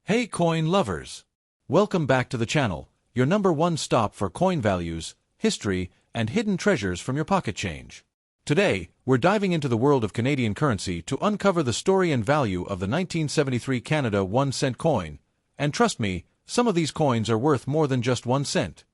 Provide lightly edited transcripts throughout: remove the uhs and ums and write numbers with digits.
Hey coin lovers! Welcome back to the channel, your number one stop for coin values, history, and hidden treasures from your pocket change. Today, we're diving into the world of Canadian currency to uncover the story and value of the 1973 Canada 1 cent coin, and trust me, some of these coins are worth more than just 1 cent.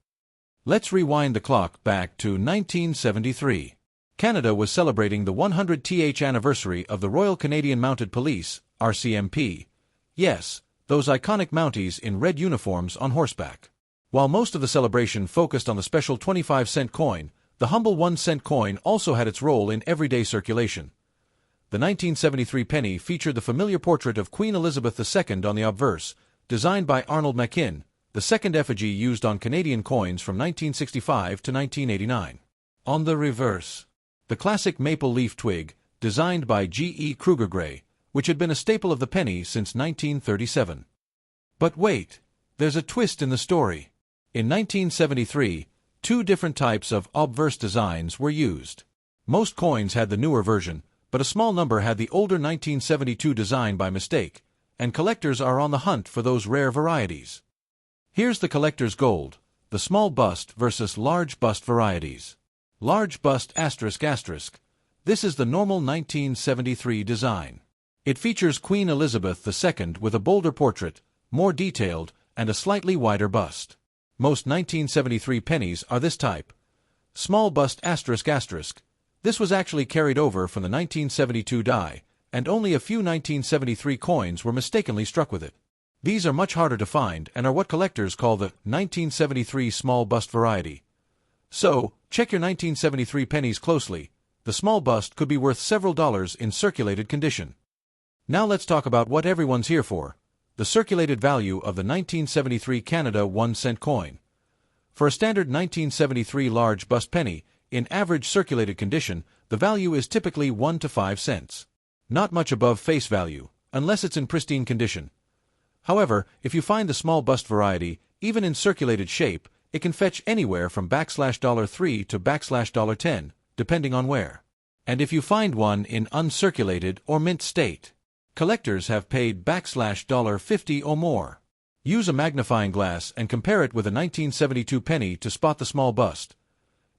Let's rewind the clock back to 1973. Canada was celebrating the 100th anniversary of the Royal Canadian Mounted Police, RCMP. Yes, those iconic Mounties in red uniforms on horseback. While most of the celebration focused on the special 25-cent coin, the humble 1-cent coin also had its role in everyday circulation. The 1973 penny featured the familiar portrait of Queen Elizabeth II on the obverse, designed by Arnold Machin, the second effigy used on Canadian coins from 1965 to 1989. On the reverse, the classic maple leaf twig, designed by G.E. Kruger Gray, which had been a staple of the penny since 1937. But wait, there's a twist in the story. In 1973, two different types of obverse designs were used. Most coins had the newer version, but a small number had the older 1972 design by mistake, and collectors are on the hunt for those rare varieties. Here's the collector's gold, the small bust versus large bust varieties. Large bust ***. This is the normal 1973 design. It features Queen Elizabeth II with a bolder portrait, more detailed, and a slightly wider bust. Most 1973 pennies are this type. Small bust ***. This was actually carried over from the 1972 die, and only a few 1973 coins were mistakenly struck with it. These are much harder to find and are what collectors call the 1973 small bust variety. So, check your 1973 pennies closely. The small bust could be worth several dollars in circulated condition. Now let's talk about what everyone's here for, the circulated value of the 1973 Canada 1 cent coin. For a standard 1973 large bust penny, in average circulated condition, the value is typically 1 to 5 cents. Not much above face value, unless it's in pristine condition. However, if you find the small bust variety, even in circulated shape, it can fetch anywhere from $3 to $10, depending on where. And if you find one in uncirculated or mint state, collectors have paid $50 or more. Use a magnifying glass and compare it with a 1972 penny to spot the small bust.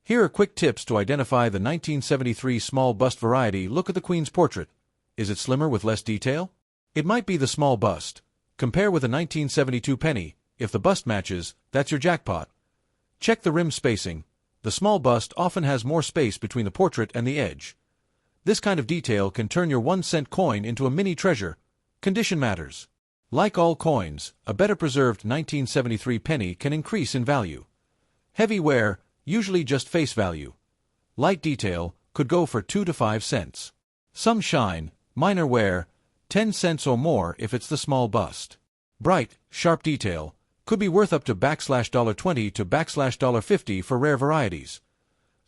Here are quick tips to identify the 1973 small bust variety. Look at the Queen's portrait. Is it slimmer with less detail? It might be the small bust. Compare with a 1972 penny. If the bust matches, that's your jackpot. Check the rim spacing. The small bust often has more space between the portrait and the edge. This kind of detail can turn your 1 cent coin into a mini treasure. Condition matters. Like all coins, a better preserved 1973 penny can increase in value. Heavy wear, usually just face value. Light detail, could go for 2 to 5 cents. Some shine, minor wear, 10 cents or more if it's the small bust. Bright, sharp detail, could be worth up to $20 to $50 for rare varieties.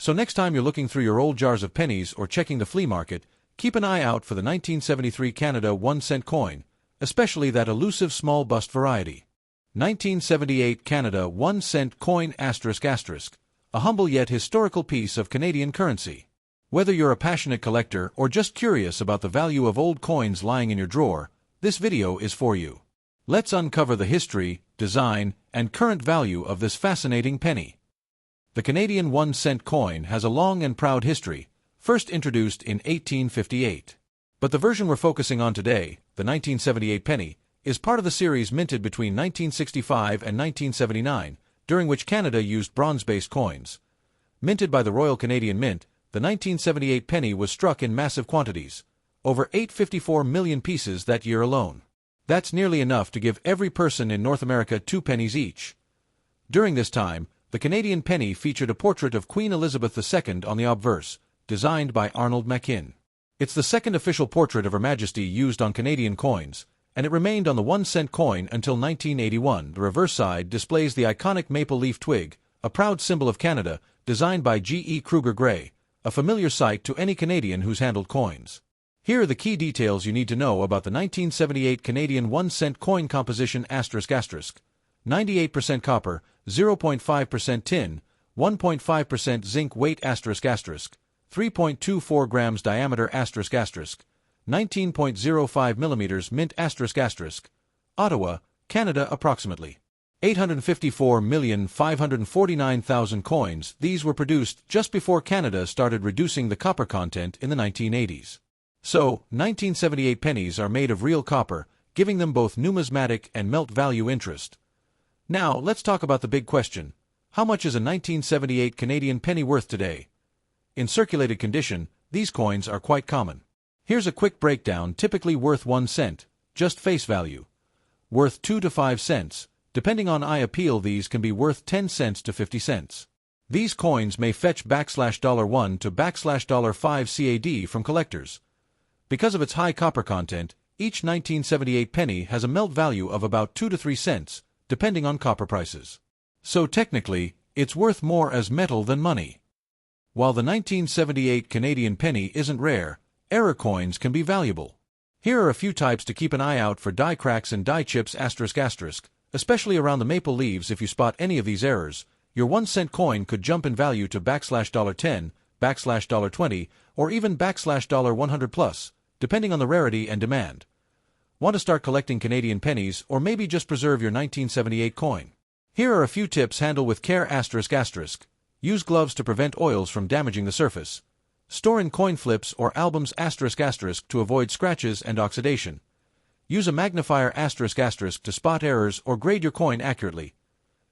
So next time you're looking through your old jars of pennies or checking the flea market, keep an eye out for the 1973 Canada 1 cent coin, especially that elusive small bust variety. 1978 Canada 1 cent coin ***, a humble yet historical piece of Canadian currency. Whether you're a passionate collector or just curious about the value of old coins lying in your drawer, this video is for you. Let's uncover the history, design, and current value of this fascinating penny. The Canadian 1 cent coin has a long and proud history, first introduced in 1858. But the version we're focusing on today, the 1978 penny, is part of the series minted between 1965 and 1979, during which Canada used bronze-based coins. Minted by the Royal Canadian Mint, the 1978 penny was struck in massive quantities, over 854 million pieces that year alone. That's nearly enough to give every person in North America 2 pennies each. During this time, the Canadian penny featured a portrait of Queen Elizabeth II on the obverse, designed by Arnold Machin. It's the second official portrait of Her Majesty used on Canadian coins, and it remained on the 1 cent coin until 1981. The reverse side displays the iconic maple leaf twig, a proud symbol of Canada, designed by G.E. Kruger Gray, a familiar sight to any Canadian who's handled coins. Here are the key details you need to know about the 1978 Canadian 1 cent coin composition ***. 98% copper, 0.5% tin, 1.5% zinc weight ***, 3.24 grams diameter ***, 19.05 millimeters mint ***. Ottawa, Canada approximately 854,549,000 coins. These were produced just before Canada started reducing the copper content in the 1980s. So, 1978 pennies are made of real copper, giving them both numismatic and melt value interest. Now, let's talk about the big question. How much is a 1978 Canadian penny worth today? In circulated condition, these coins are quite common. Here's a quick breakdown: typically worth 1 cent, just face value. Worth 2 to 5 cents. Depending on eye appeal, these can be worth 10 cents to 50 cents. These coins may fetch $1 to $5 CAD from collectors. Because of its high copper content, each 1978 penny has a melt value of about 2 to 3 cents, depending on copper prices. So technically, it's worth more as metal than money. While the 1978 Canadian penny isn't rare, error coins can be valuable. Here are a few types to keep an eye out for: die cracks and die chips ***, especially around the maple leaves. If you spot any of these errors, your 1 cent coin could jump in value to $10, $20, or even $100 plus, depending on the rarity and demand. Want to start collecting Canadian pennies, or maybe just preserve your 1978 coin? Here are a few tips: handle with care ***. Use gloves to prevent oils from damaging the surface. Store in coin flips or albums *** to avoid scratches and oxidation. Use a magnifier *** to spot errors or grade your coin accurately.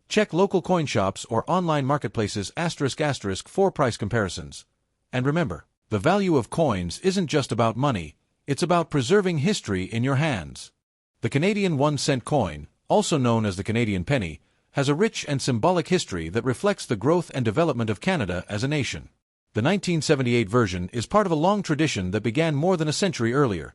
Check local coin shops or online marketplaces ** for price comparisons. And remember, the value of coins isn't just about money, it's about preserving history in your hands. The Canadian 1 cent coin, also known as the Canadian penny, has a rich and symbolic history that reflects the growth and development of Canada as a nation. The 1978 version is part of a long tradition that began more than a century earlier.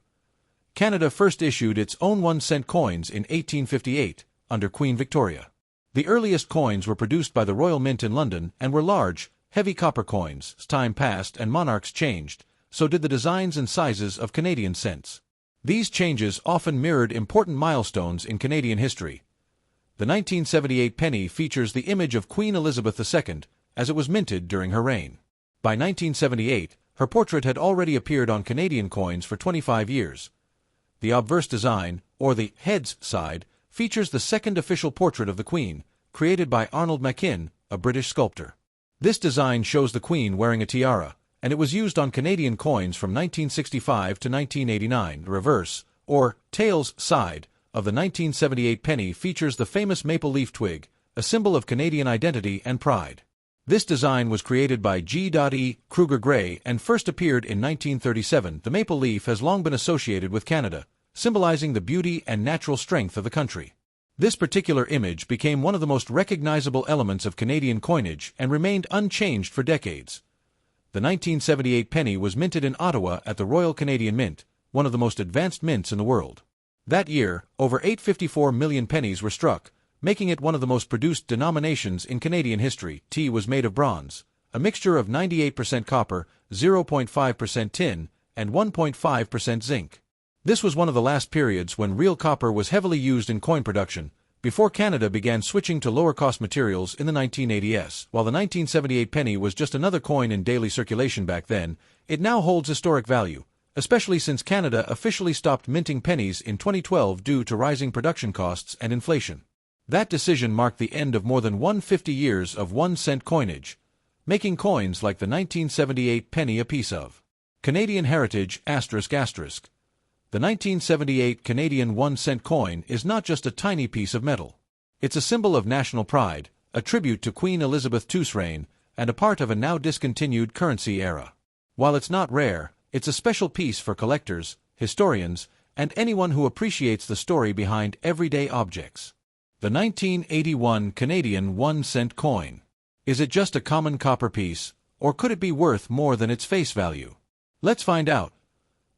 Canada first issued its own 1 cent coins in 1858, under Queen Victoria. The earliest coins were produced by the Royal Mint in London and were large, heavy copper coins. As time passed and monarchs changed, so did the designs and sizes of Canadian cents. These changes often mirrored important milestones in Canadian history. The 1978 penny features the image of Queen Elizabeth II, as it was minted during her reign. By 1978, her portrait had already appeared on Canadian coins for 25 years. The obverse design, or the heads side, features the second official portrait of the Queen, created by Arnold Machin, a British sculptor. This design shows the Queen wearing a tiara, and it was used on Canadian coins from 1965 to 1989. The reverse, or tails side, of the 1978 penny features the famous maple leaf twig, a symbol of Canadian identity and pride. This design was created by G.E. Kruger Gray and first appeared in 1937. The maple leaf has long been associated with Canada, symbolizing the beauty and natural strength of the country. This particular image became one of the most recognizable elements of Canadian coinage and remained unchanged for decades. The 1978 penny was minted in Ottawa at the Royal Canadian Mint, one of the most advanced mints in the world. That year, over 854 million pennies were struck, making it one of the most produced denominations in Canadian history. Tea was made of bronze, a mixture of 98% copper, 0.5% tin, and 1.5% zinc. This was one of the last periods when real copper was heavily used in coin production, before Canada began switching to lower-cost materials in the 1980s. While the 1978 penny was just another coin in daily circulation back then, it now holds historic value, especially since Canada officially stopped minting pennies in 2012 due to rising production costs and inflation. That decision marked the end of more than 150 years of 1 cent coinage, making coins like the 1978 penny a piece of Canadian heritage ***. The 1978 Canadian 1 cent coin is not just a tiny piece of metal. It's a symbol of national pride, a tribute to Queen Elizabeth II's reign, and a part of a now discontinued currency era. While it's not rare, it's a special piece for collectors, historians, and anyone who appreciates the story behind everyday objects. The 1981 Canadian 1 cent coin. Is it just a common copper piece, or could it be worth more than its face value? Let's find out.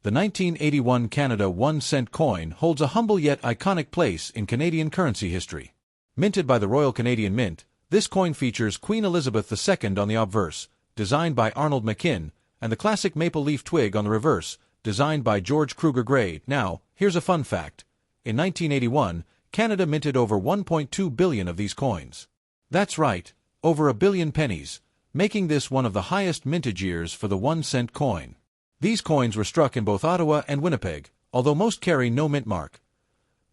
The 1981 Canada 1 cent coin holds a humble yet iconic place in Canadian currency history. Minted by the Royal Canadian Mint, this coin features Queen Elizabeth II on the obverse, designed by Arnold Machin, and the classic maple leaf twig on the reverse, designed by George Kruger Gray. Now, here's a fun fact. In 1981, Canada minted over 1.2 billion of these coins. That's right, over a billion pennies, making this one of the highest mintage years for the 1 cent coin. These coins were struck in both Ottawa and Winnipeg, although most carry no mint mark.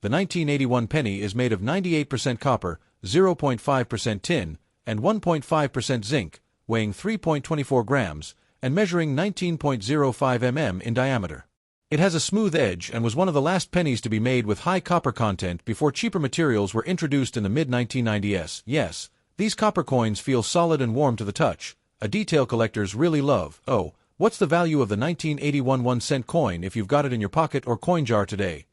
The 1981 penny is made of 98% copper, 0.5% tin, and 1.5% zinc, weighing 3.24 grams, and measuring 19.05 mm in diameter. It has a smooth edge and was one of the last pennies to be made with high copper content before cheaper materials were introduced in the mid-1990s. Yes, these copper coins feel solid and warm to the touch, a detail collectors really love. Oh, what's the value of the 1981 1-cent coin if you've got it in your pocket or coin jar today?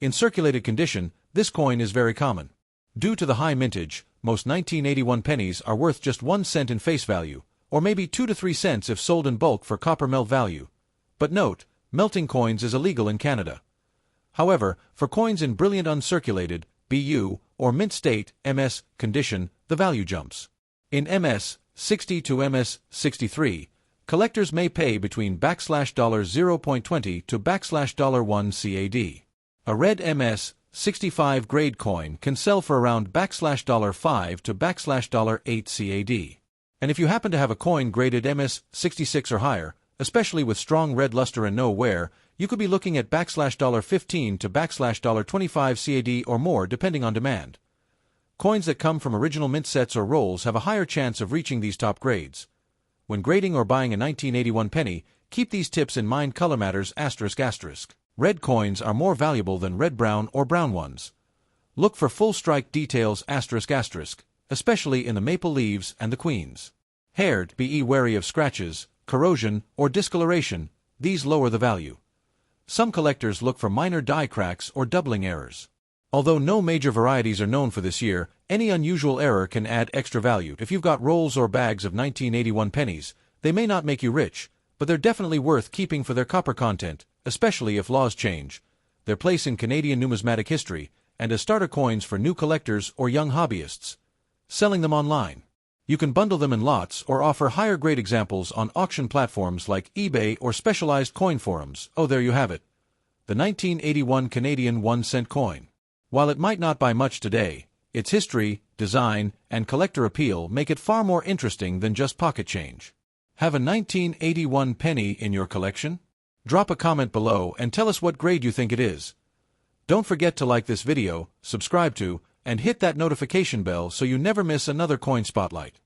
In circulated condition, this coin is very common. Due to the high mintage, most 1981 pennies are worth just 1 cent in face value, or maybe 2 to 3 cents if sold in bulk for copper melt value. But note, melting coins is illegal in Canada. However, for coins in brilliant uncirculated, BU, or mint state, MS, condition, the value jumps. In MS 60 to MS 63, collectors may pay between $0.20 to $1 CAD. A red MS 65 grade coin can sell for around $5 to $8 CAD. And if you happen to have a coin graded MS 66 or higher, especially with strong red luster and no wear, you could be looking at $15 to $25 CAD or more depending on demand. Coins that come from original mint sets or rolls have a higher chance of reaching these top grades. When grading or buying a 1981 penny, keep these tips in mind. Color matters. ****. Red coins are more valuable than red-brown or brown ones. Look for full strike details ***, especially in the maple leaves and the queens. Haired, be wary of scratches, corrosion, or discoloration. These lower the value. Some collectors look for minor die cracks or doubling errors. Although no major varieties are known for this year, any unusual error can add extra value. If you've got rolls or bags of 1981 pennies, they may not make you rich, but they're definitely worth keeping for their copper content, especially if laws change, their place in Canadian numismatic history, and as starter coins for new collectors or young hobbyists. Selling them online. You can bundle them in lots or offer higher grade examples on auction platforms like eBay or specialized coin forums. Oh, there you have it. The 1981 Canadian 1-cent coin. While it might not buy much today, its history, design, and collector appeal make it far more interesting than just pocket change. Have a 1981 penny in your collection? Drop a comment below and tell us what grade you think it is. Don't forget to like this video, subscribe to, and hit that notification bell so you never miss another coin spotlight.